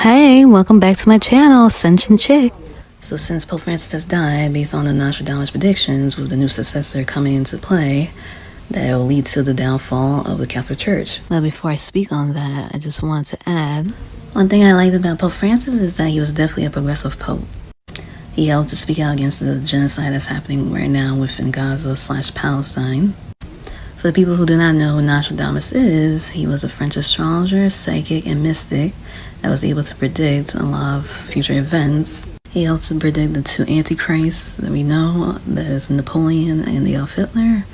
Hey, welcome back to my channel, Sentient Chick. So since Pope Francis has died, based on the Nostradamus predictions, with the new successor coming into play, that will lead to the downfall of the Catholic Church. But before I speak on that, I just want to add, one thing I liked about Pope Francis is that he was definitely a progressive pope. He helped to speak out against the genocide that's happening right now within Gaza/Palestine. For the people who do not know who Nostradamus is, he was a French astrologer, psychic, and mystic that was able to predict a lot of future events. He helped to predict the two antichrists that we know, that is Napoleon and Adolf Hitler.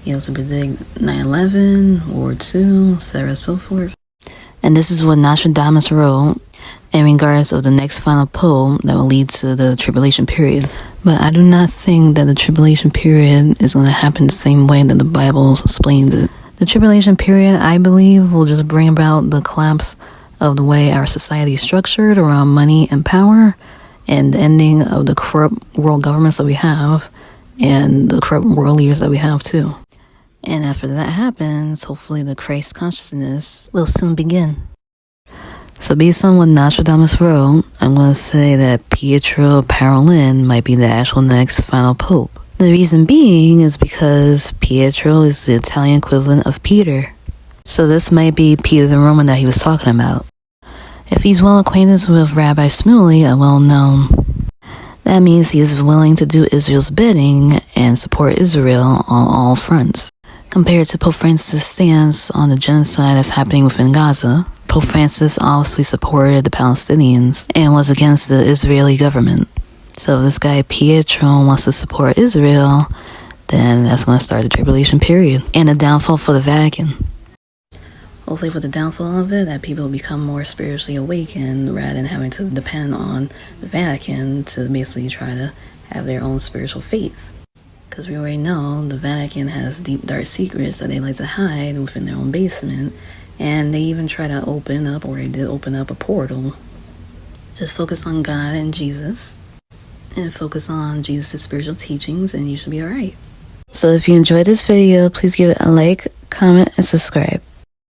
He helped to predict 9/11, World War II, etc., so forth. and this is what Nostradamus wrote in regards of the next final pope that will lead to the tribulation period. But I do not think that the tribulation period is going to happen the same way that the Bible explains it. The tribulation period, I believe, will just bring about the collapse of the way our society is structured around money and power, and the ending of the corrupt world governments that we have, and the corrupt world leaders that we have too. And after that happens, hopefully the Christ consciousness will soon begin. So based on what Nostradamus wrote, I'm going to say that Pietro Parolin might be the actual next final pope. The reason being is because Pietro is the Italian equivalent of Peter. So this might be Peter the Roman that he was talking about. If he's well acquainted with Rabbi Shmuley, a well-known, that means he is willing to do Israel's bidding and support Israel on all fronts. Compared to Pope Francis' stance on the genocide that's happening within Gaza, Pope Francis obviously supported the Palestinians and was against the Israeli government. So if this guy Pietro wants to support Israel, then that's going to start the tribulation period and a downfall for the Vatican. Hopefully for the downfall of it, that people become more spiritually awakened rather than having to depend on the Vatican to basically try to have their own spiritual faith. Because we already know the Vatican has deep, dark secrets that they like to hide within their own basement. And they even try to open up, or they did open up, a portal. Just focus on God and Jesus, and focus on Jesus' spiritual teachings, and you should be alright. So if you enjoyed this video, please give it a like, comment, and subscribe.